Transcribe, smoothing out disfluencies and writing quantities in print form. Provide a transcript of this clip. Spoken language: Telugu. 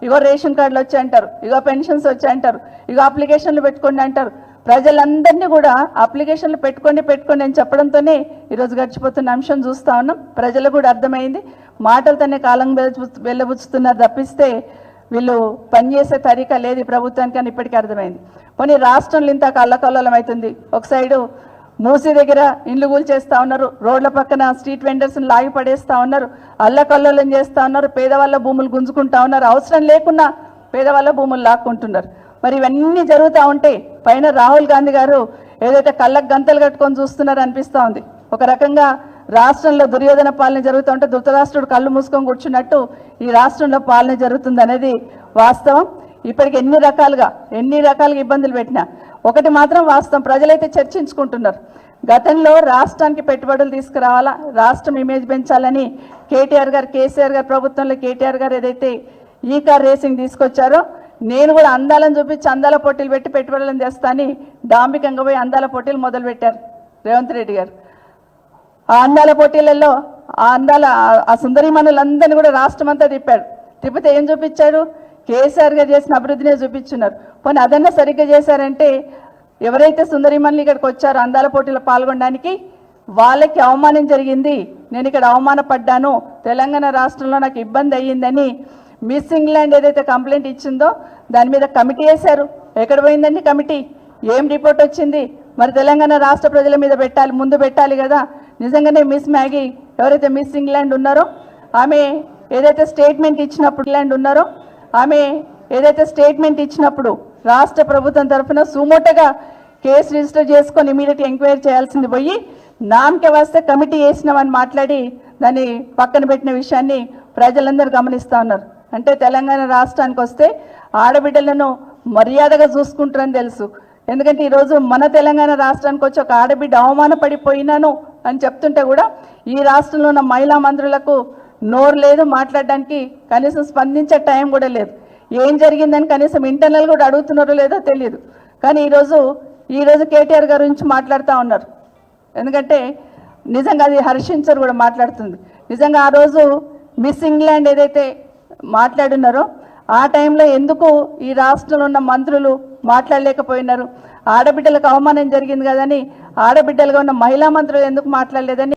ఇగో రేషన్ కార్డులు వచ్చాయి అంటారు, ఇగో పెన్షన్స్ వచ్చాయి అంటారు, ఇగో అప్లికేషన్లు పెట్టుకోండి అంటారు. ప్రజలందరినీ కూడా అప్లికేషన్లు పెట్టుకోండి అని చెప్పడంతోనే ఈరోజు గడిచిపోతున్న అంశం చూస్తూ ఉన్నాం. ప్రజలకు కూడా అర్థమైంది, మాటలతోనే కాలం వెళ్ళబుచ్చుతున్నారు తప్పిస్తే వీళ్ళు పనిచేసే తరీకా లేదు ప్రభుత్వానికి అని ఇప్పటికీ అర్థమైంది. పోనీ రాష్ట్రంలో ఇంత కల్లకల్లోలం అవుతుంది. ఒక సైడు మూసీ దగ్గర ఇండ్లు కూల్చేస్తూ ఉన్నారు, రోడ్ల పక్కన స్ట్రీట్ వెండర్స్ని లాగి పడేస్తూ ఉన్నారు, అల్లకల్లోలం చేస్తూ ఉన్నారు, పేదవాళ్ళ భూములు గుంజుకుంటా ఉన్నారు, అవసరం లేకున్నా పేదవాళ్ళ భూములు లాక్కుంటున్నారు. మరి ఇవన్నీ జరుగుతూ ఉంటే పైన రాహుల్ గాంధీ గారు ఏదైతే కళ్ళకు గంతలు కట్టుకొని చూస్తున్నారో అనిపిస్తూ ఉంది. ఒక రకంగా రాష్ట్రంలో దుర్యోధన పాలన జరుగుతూ ఉంటే ధృతరాష్ట్రుడు కళ్ళు మూసుకొని కూర్చున్నట్టు ఈ రాష్ట్రంలో పాలన జరుగుతుంది అనేది వాస్తవం. ఇప్పటికి ఎన్ని రకాలుగా ఇబ్బందులు పెట్టినా ఒకటి మాత్రం వాస్తవం, ప్రజలైతే చర్చించుకుంటున్నారు. గతంలో రాష్ట్రానికి పెట్టుబడులు తీసుకురావాలా, రాష్ట్రం ఇమేజ్ పెంచాలని కేటీఆర్ గారు, కేసీఆర్ గారు ప్రభుత్వంలో కేటీఆర్ గారు ఏదైతే ఈ కార్ రేసింగ్ తీసుకొచ్చారో, నేను కూడా అందాలను చూపించి అందాల పోటీలు పెట్టి పెట్టుబడులను తెస్తానని డాంబికంగా పోయి అందాల పోటీలు మొదలుపెట్టారు రేవంత్ రెడ్డి గారు. ఆ అందాల పోటీలలో ఆ సుందరీమణులందరినీ కూడా రాష్ట్రం అంతా తిప్పాడు. తిప్పితే ఏం చూపించారు? కేసీఆర్ గారు చేసిన అభివృద్ధినే చూపించున్నారు. పోనీ అదన్నా సరిగ్గా చేశారంటే ఎవరైతే సుందరీమణులు ఇక్కడికి వచ్చారో అందాల పోటీలో పాల్గొనడానికి వాళ్ళకి అవమానం జరిగింది, నేను ఇక్కడ అవమానపడ్డాను, తెలంగాణ రాష్ట్రంలో నాకు ఇబ్బంది అయ్యిందని మిస్ ఇంగ్లాండ్ ఏదైతే కంప్లైంట్ ఇచ్చిందో దాని మీద కమిటీ వేశారు. ఎక్కడ పోయిందండి కమిటీ? ఏం రిపోర్ట్ వచ్చింది? మరి తెలంగాణ రాష్ట్ర ప్రజల మీద ముందు పెట్టాలి కదా. నిజంగానే మిస్ మ్యాగీ ఎవరైతే మిస్ ఇంగ్లాండ్ ఉన్నారో ఆమె ఏదైతే స్టేట్మెంట్ ఇచ్చినప్పుడు రాష్ట్ర ప్రభుత్వం తరఫున సుమోటగా కేసు రిజిస్టర్ చేసుకొని ఇమీడియట్ ఎంక్వైరీ చేయాల్సింది పోయి నామకే వస్తే కమిటీ వేసినామని మాట్లాడి దాన్ని పక్కన పెట్టిన విషయాన్ని ప్రజలందరూ గమనిస్తూ ఉన్నారు. అంటే తెలంగాణ రాష్ట్రానికి వస్తే ఆడబిడ్డలను మర్యాదగా చూసుకుంటారని తెలుసు. ఎందుకంటే ఈరోజు మన తెలంగాణ రాష్ట్రానికి వచ్చి ఒక ఆడబిడ్డ అవమానపడిపోయినాను అని చెప్తుంటే కూడా ఈ రాష్ట్రంలో ఉన్న మహిళా మంత్రులకు నోరు లేదు, మాట్లాడడానికి కనీసం స్పందించే టైం కూడా లేదు. ఏం జరిగిందని కనీసం ఇంటర్నల్ కూడా అడుగుతున్నారో లేదో తెలియదు. కానీ ఈరోజు కేటీఆర్ గారి గురించి మాట్లాడుతూ ఉన్నారు. ఎందుకంటే నిజంగా అది హర్షించరు కూడా మాట్లాడుతుంది. నిజంగా ఆ రోజు మిస్ ఇంగ్లాండ్ ఏదైతే మాట్లాడున్నారో ఆ టైంలో ఎందుకు ఈ రాష్ట్రంలో ఉన్న మంత్రులు మాట్లాడలేకపోయినారు? ఆడబిడ్డలకు అవమానం జరిగింది కదని ఆడబిడ్డలుగా ఉన్న మహిళా మంత్రులు ఎందుకు మాట్లాడలేదని